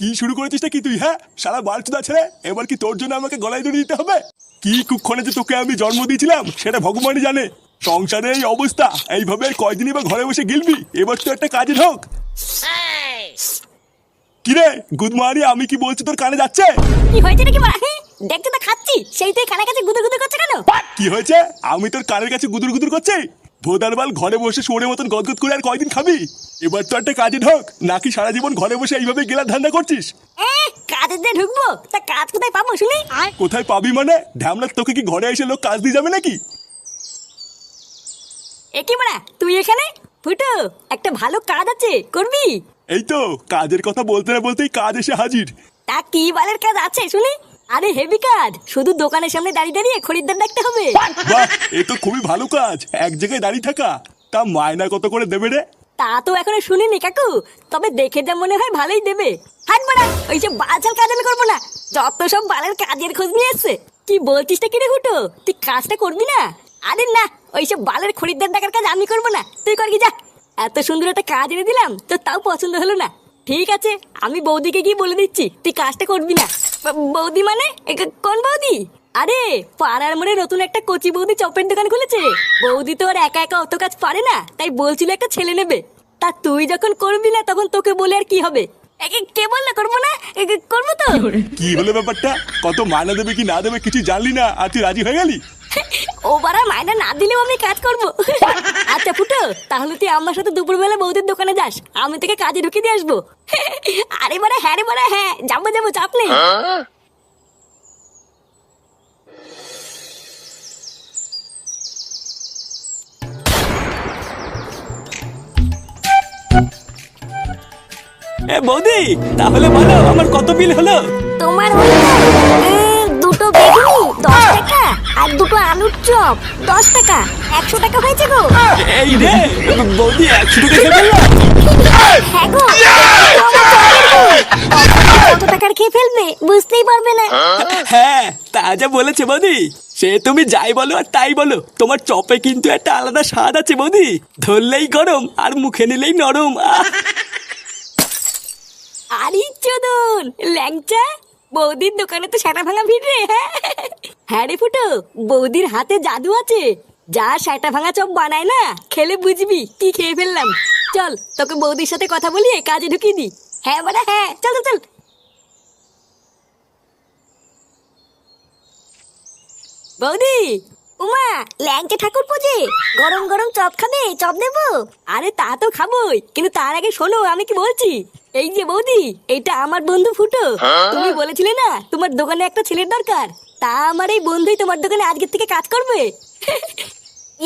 কি শুরু করেছিস কি তুই? হ্যাঁ, সারা বালচুদা ছেলে, এবার কি তোর জন্য আমাকে গলায় দড়ি দিতে হবে? কি কুক্ষণে যে তোকে আমি জন্ম দিয়েছিলাম সেটা ভগবানই জানে। সংসারে এই অবস্থা, এইভাবে কয়দিনই বা ঘরে বসে গিলবি? এবার তো একটা কাজে ঢোক। কিরে গুদমারি, আমি কি বলছি তোর কানে যাচ্ছে? কি হয়েছে নাকি বড়া? দেখতে তো খাচ্ছি, সেইটাই কানে কাছে গুদুর গুদুর করছে কেন? কি হয়েছে? আমি তোর কানের কাছে গুদুর গুদুর করছি? ভোদারবাল, ঘরে বসে শুয়োরের মতন গদগদ করে আর কয়দিন খাবি? এবার তো একটা কাজে ঢোক, নাকি সারা জীবন ঘরে বসে এইভাবে গেলার ধান্দা করছিস? কাজের দিয়ে ঢুকবো, তা কাজ কোথায় পাবো শুনি? কোথায় পাবি মানে? ঢ্যামলা, তোকে কি ঘরে এসে লোক কাজ দিয়ে যাবে নাকি? এ কি বড়া, তুই এখানে? ফুটো, একটা ভালো কাজ আছে, করবি? এই তো কাজের কথা বলতে না বলতেই কাজ এসে হাজির। তা কি বালের কাজ আছে শুনি? আরে হেভি কাজ, শুধু দোকানের সামনে দাঁড়িয়ে দাঁড়িয়ে খরিদ্দার ডাকতে হবে। বাহ, এ তো খুবই ভালো কাজ, এক জায়গায় দাঁড়িয়ে থাকা। তা মায়না কত করে দেবে রে? তা তো এখনো শুনিনি কাকু, তবে দেখে যা মনে হয় ভালোই দেবে। হাট বাড়া, ওইসব বালছাল কাজ আমি করবো না। যত সব বালের কাজের খোঁজ নিয়ে এসছে। কি বলছিস কি রে হুটো, তুই কাজটা করবি না? আরে না, ওইসব বালের খরিদ্দার ডাকার কাজ আমি করবো না, তুই কর কি যা। এত সুন্দর একটা কাজ এনে দিলাম, তো তাও পছন্দ হলো না। ঠিক আছে, আমি বৌদিকে গিয়ে বলে দিচ্ছি তুই কাজটা করবি না। বৌদি মানে কোন বৌদি? আরে পাড়ার মোড়ে নতুন একটা কচি বৌদি চপের দোকান খুলেছে। বৌদি তো আর একা একা অত কাজ পারে না, তাই বলছিল একটা ছেলে নেবে। তা তুই যখন করবি না তখন তোকে বলে আর কি হবে? কে বললো করবো না? করবো তো। কি হলো ব্যাপারটা? কত মায়না দেবে কি না দেবে কিছু জানলি না, আর তুই রাজি হয়ে গেলি? ও বাড়া, মায়না না দিলেও আমি কাজ করবো। আচ্ছা ফুটো, তাহলে তুই আমার সাথে দুপুরবেলা বৌদির দোকানে যাস, আমি তোকে কাজে ঢুকিয়ে দিয়ে আসবো। আরে বাড়া হ্যাঁ রে বাড়া, হ্যাঁ যাবো যাবো, চাপ নেই। এ বৌদি, তাহলে বলো আমার কত বিল হলো? তোমার ওই দুটো বেগুনি 10 টাকা, আর দুটো আলুর চপ 10 টাকা, 100 টাকা হয়েছে গো। এই রে বৌদি, 100 টাকা খেয়ে ফেললো? হ্যাঁ গো, কত টাকার খেয়ে ফেলবে বুঝতেই পারবে না। হ্যাঁ, তা যা বলেছে বৌদি, সে তুমি যাই বলো আর তাই বলো, তোমার চপে কিন্তু একটা আলাদা স্বাদ আছে বৌদি। ধরলেই গরম আর মুখে নিলেই নরম। আরে চোদন ল্যাংচা, বৌদির দোকানে তো সেটা ভাঙা ভিড় রে। হ্যাঁ রে ফুটো, বৌদির হাতে জাদু আছে। যা সেটা ভাঙা চপ বানায় না, খেলে বুঝবি কি খেয়ে ফেললাম। চল তোকে বৌদির সাথে কথা বলিয়ে কাজে ঢুকিয়ে দি। হ্যাঁ বাড়া হ্যাঁ, চল চল চল। বৌদি, উমা, ল্যাংচা ঠাকুর পোজে, গরম গরম চপ খাবে? চপ দেবো? আরে তা তো খাবোই, কিন্তু তার আগে শোনো আমি কি বলছি। এই যে বৌদি, এইটা আমার বন্ধু ফুটো। তুমি বলেছিলে না তোমার দোকানে একটা ছেলের দরকার, তা আমার এই বন্ধুই তোমার দোকানে আজকের থেকে কাজ করবে।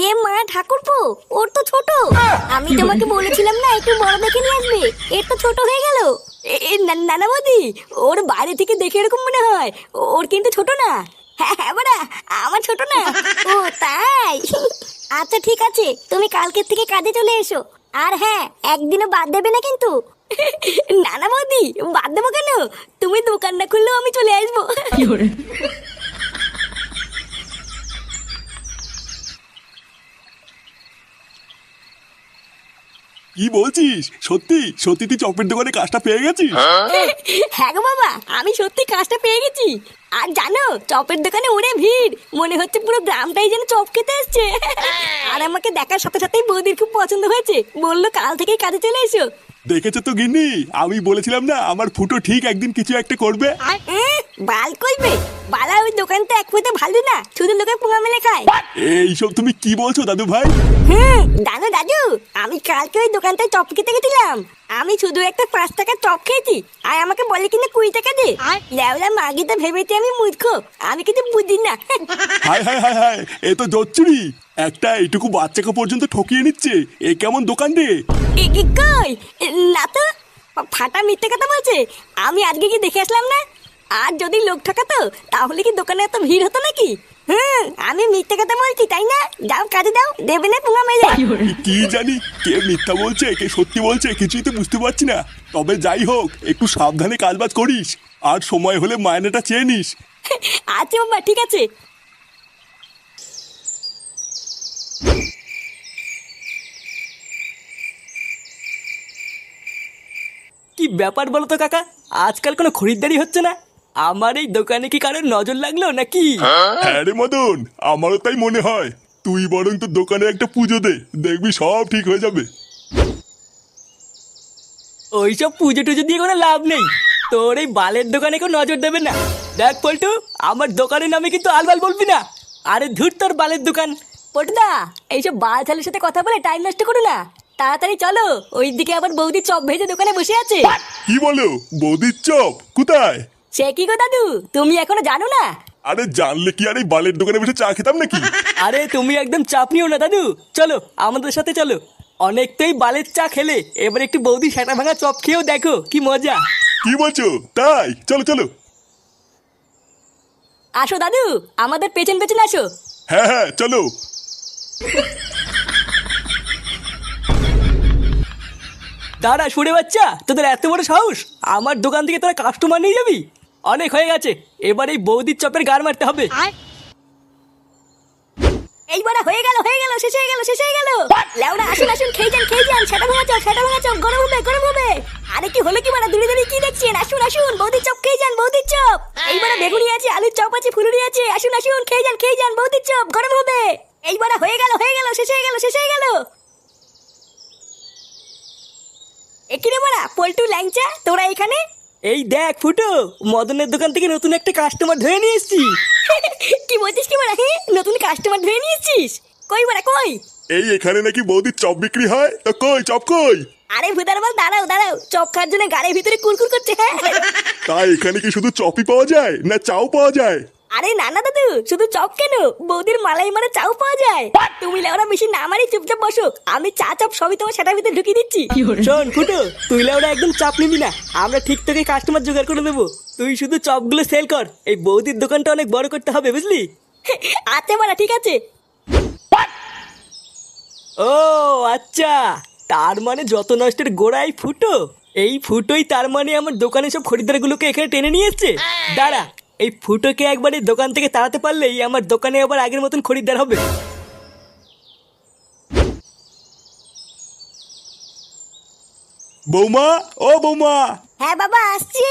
এ মা ঠাকুরপো, ওর তো ছোট। আমি তোমাকে বলেছিলাম না একটু বড় দেখে নিয়ে আসবে, এর তো ছোট হয়ে গেল। নানা বৌদি, ওর বাইরে থেকে দেখে এরকম মনে হয়, ওর কিন্তু ছোট না। হ্যাঁ হ্যাঁ বাড়া, আমার ছোট না। ও তাই? আচ্ছা ঠিক আছে, তুমি কালকের থেকে কাজে চলে এসো। আর হ্যাঁ, একদিনও বাদ দেবে না কিন্তু। নানা বৌদি, বাদ দেবো কেন? তুমি দোকান না খুললেও আমি চলে আসবো। কি বলছিস? সত্যি সত্যি তুই চপের দোকানে কাজটা পেয়ে গেছিস? হ্যাঁ গো বাবা, আমি সত্যি কাজটা পেয়ে গেছি। আর জানো, চপের দোকানে ওরে ভিড়, মনে হচ্ছে পুরো গ্রামটাই যেন চপ খেতে এসছে। আর আমাকে দেখার সাথে সাথেই বৌদির খুব পছন্দ হয়েছে, বললো কাল থেকেই কাজে চলে এসো। দেখেছো তো গিন্নি, আমি বলেছিলাম না আমার ফুটো ঠিক একদিন কিছু একটা করবে। বাল কইবে? বালা ওই দোকানটা এক পয়সা ভালো না, শুধু লোকে পোঙা মেলে খায়। এইসব তুমি কি বলছো দাদু ভাই? জানো দাদু, আমি কালকে ওই দোকানটায় চপ খেতে গেছিলাম। আমি শুধু একটা 5 টাকার চপ খেয়েছি, আর আমাকে বলে কিনা 20 টাকা দে। লেওলা মাগিটা ভেবেছে আমি মূর্খ, আমি কিছু বুঝি না। হায় হায় হায় হায়, এ তো জচ্চুরি। একটা এইটুকু বাচ্চাকে পর্যন্ত ঠকিয়ে নিচ্ছে, এ কেমন দোকান রে? কি কই? না তো, ফাটা মিথ্যে কথা বলছে। আমি আজকে কি দেখে আসলাম না? আর যদি লোক ঠকাতো তাহলে কি দোকানে এত ভিড় হতো নাকি? আমি মিথ্যে কথা বলছি তাই না? যাও কাজে দাও, দেবে না পুঙ্গা মেলে। কি জানি কে মিথ্যা বলছে কে সত্যি বলছে কিছুই তো বুঝতে পারছি না। তবে যাই হোক, একটু সাবধানে কাজবাজ করিস, আর সময় হলে মায়নাটা চেয়ে নিস। আচ্ছা বাবা, ঠিক আছে। কি ব্যাপার বলো তো কাকা, আজকাল কোনো খরিদ্দারি হচ্ছে না? আমার এই দোকানে কি কারোর নজর লাগলো নাকি? হ্যাঁ রে মদন, আমারও তাই মনে হয়। তুই বরং তোর দোকানে একটা পুজো দে, দেখবি সব ঠিক হয়ে যাবে। ওইসব পুজো টুজো দিয়ে কোনো লাভ নেই। তোর এই বালের দোকানে কেউ নজর দেবে না। দেখ পল্টু, আমার দোকানের নামে কিন্তু আলবাল বলবি না। আরে ধুর তোর বালের দোকান। পটুদা, এইসব বাল ছেলের সাথে কথা বলে টাইম নষ্ট করো না। তাড়াতাড়ি চলো, ওইদিকে আবার বৌদি চপ ভেজে দোকানে বসে আছে। কি বলো, বৌদির চপ কোথায়? সে কি গো দাদু, তুমি এখনো জানো না? আরে জানলে কি আর এই বালের দোকানে বসে চা খেতাম নাকি? আরে তুমি একদম চাপ নিও না দাদু, চলো আমাদের সাথে চলো। অনেকটাই বালের চা খেলে, এবার একটু বৌদি সেটা ভাঙা চপ খেয়েও দেখো কি মজা। কি বলছো? তাই চলো চলো। আসো দাদু, আমাদের পেছন পেছন আসো। হ্যাঁ হ্যাঁ চলো। দাঁড়া সুরে বাচ্চা, তোদের এত বড় সাহস আমার দোকান থেকে তোরা কাস্টমার নিয়ে যাবি? অনেক হয়ে গেছে, এবার এই বৌদির চপের গার মারতে হবে। এইবারে হয়ে গেল শেষ হয়ে গেল শেষ হয়ে গেল। লেওড়া আসুন আসুন, খেয়ে যান সেটা ভাঙা চপ গরম হবে। আরে কি হলো কি বাড়া, দূরে দূরে কি দেখছেন? আসুন আসুন, বৌদির চপ খেয়ে যান, বৌদির চপ। এইবারে বেগুনি আছে, আলুর চপ আছে, ফুলুরি আছে। আসুন আসুন, খেয়ে যান বৌদির চপ গরম হবে। এইবারে হয়ে গেল শেষ হয়ে গেল। এখানে বাড়া পল্টু ল্যাংচা, তোরা এখানে? এই দেখ ফুটো, মদনের দোকান থেকে নতুন একটা কাস্টমার ধরে নিয়ে এসেছি। কি বলছিস কি বাড়া? হ্যাঁ, নতুন কাস্টমার ধরে নিয়েছিস? কই বাড়া কই? এই এখানে নাকি বৌদির চপ বিক্রি হয়, তো কই চপ কই? আরে ভুদার বল, দাঁড়াও, চপ খাওয়ার জন্য গাড়ির ভিতরে কুরকুর করছে। হ্যাঁ তাই এখানে কি শুধু চপই পাওয়া যায় না চাও পাওয়া যায়? আরে না না দাদু, শুধু চপ কেন, বৌদির মালাই মারা চাও পাওয়া যায়। তুমি লেওরা বেশি না মারি চুপচাপ বসো, আমি চা চপ সবই তোমার সেটার ভিতরে ঢুকিয়ে দিচ্ছি। শোন ফুটো, তুই ওরা একদম চাপ নিবি না, আমরা ঠিক তোকে কাস্টমার জোগাড় করে দেবো। তুই শুধু চপগুলো সেল কর, এই বৌদির দোকানটা অনেক বড় করতে হবে বুঝলি? আচ্ছা বাড়া, ঠিক আছে। ও আচ্ছা, তার মানে যত নষ্টের গোড়াই ফুটো। এই ফুটোই তার মানে আমার দোকানে সব খরিদ্দারগুলোকে এখানে টেনে নিয়ে এসছে। দাঁড়া, এই ফুটোকে একবার এই দোকান থেকে তাড়াতে পারলেই আমার দোকানে আবার আগের মতন খরিদ্দার হবে। বৌমা, ও বৌমা। হ্যাঁ বাবা, আসছি।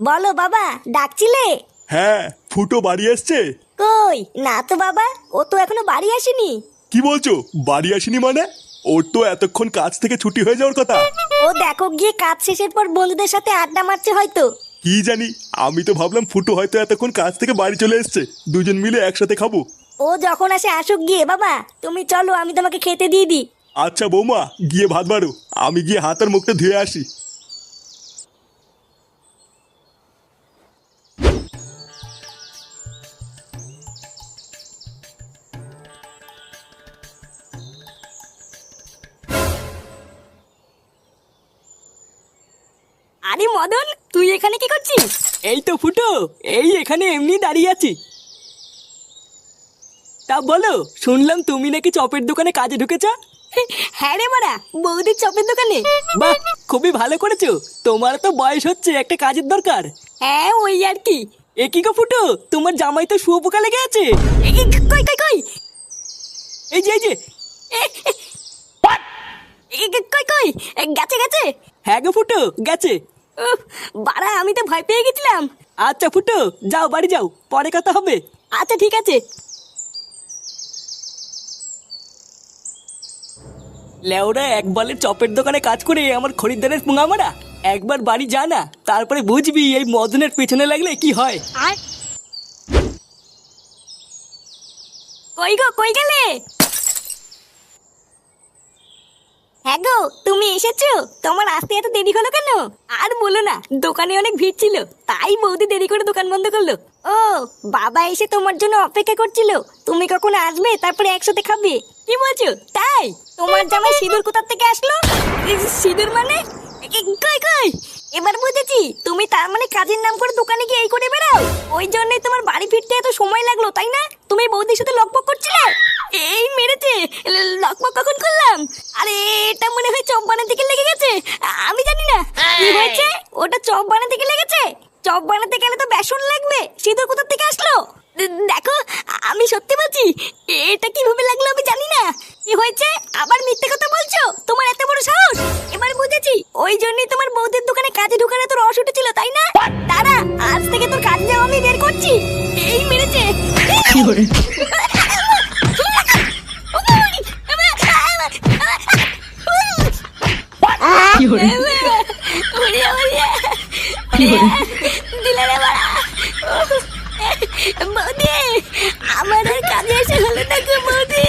বলো বাবা, ডাকছিলে? হ্যাঁ, ফুটো বাড়ি আসছে? কই না তো বাবা, ও তো এখনো বাড়ি আসেনি। কি বলছো, বাড়ি আসেনি মানে? ওর তো এতক্ষণ কাজ থেকে ছুটি হয়ে যাওয়ার কথা। ও দেখো গিয়ে কাজ শেষের পর বন্ধুদের সাথে আড্ডা মারছে হয়তো। কি জানি, আমি তো ভাবলাম ফুটো হয়তো এতক্ষণ কাজ থেকে বাড়ি চলে এসছে, দুজন মিলে একসাথে খাবো। ও যখন আসে আসুক গিয়ে, বাবা তুমি চলো, আমি তোমাকে খেতে দিয়ে দিই। আচ্ছা বৌমা, গিয়ে ভাত বাড়ো, আমি গিয়ে হাত আর মুখটা ধুয়ে আসি। আরে মদন, তুই এখানে কি করছিস? এই তো ফুটো, এই এখানে এমনি দাঁড়িয়ে আছি। তা বলো, শুনলাম তুমি নাকি চপের দোকানে কাজে ঢুকেছ? হ্যাঁ রে মারা, বৌদির চপের দোকানে। বাহ, খুবই ভালো করেছো। তোমার তো বয়স হচ্ছে, একটা কাজের দরকার। হ্যাঁ ওই আর কি। এ কি গো ফুটো, তোমার জামাই তো শুয়োপোকা লেগে আছে। কই কই কই, এই যে কই কই, গেছে গেছে। হ্যাঁ গো ফুটো, গেছে। উফ, বাড়া আমি তো ভয় পেয়ে গেছিলাম। আচ্ছা ফুটো, যাও বাড়ি যাও, পরে কথা হবে। আচ্ছা ঠিক আছে। লেওরা এক বালের চপের দোকানে কাজ করে আমার খরিদ্দারের পুঙা মারা। একবার বাড়ি যা না, তারপরে বুঝবি এই মদনের পেছনে লাগলে কি হয়। কই গো, কই গেলে? হ্যাঁ গো, তুমি এসেছো? তোমার আসতে এত দেরি হলো কেন? আর বলো না, দোকানে অনেক ভিড় ছিল, তাই বৌদি দেরি করে দোকান বন্ধ করলো। ও, বাবা এসে তোমার জন্য অপেক্ষা করছিল, তুমি কখন আসবে তারপরে একসাথে খাবে। কি বলছো তাই? তোমার জামাই সিঁদুর কোথার থেকে আসলো? সিঁদুর মানে? কই কই, এবার বুঝেছি, তুমি তার মানে কাজের নাম করে দোকানে গিয়ে এই করে বেড়াও। ওই জন্যই তোমার বাড়ি ফিরতে এত সময় লাগলো, তাই না? তুমি বৌদির সাথে লকপক করছিলে। এই মেরেছে, লকপক কখন করলাম? আরে এটা মনে হয় চপ বানাতে গিয়ে লেগে গেছে, আমি জানি না কি হয়েছে। ওটা চপ বানাতে গিয়ে লেগেছে। চপ বানাতে গেলে তো বেসন লাগবে, সিঁদুর কোথা থেকে আসলো? দেখো আমি সত্যি বলছি, এটা কিভাবে লাগলো আমি জানি না। কি হয়েছে, আবার মিথ্যে কথা বলছো? তোমার এত বড় সাহস! এবার বুঝেছি, ওই জন্যই তোমার বৌদির দোকানে কাজে ঢুকানো তোর রস উঠেছিল, তাই না? দাঁড়া, আজ থেকে তোর কাজ যাওয়া আমি বের করছি। এই মেরেছে। বৌদি, আমার আর কাজে এসে হলো না গো বৌদি।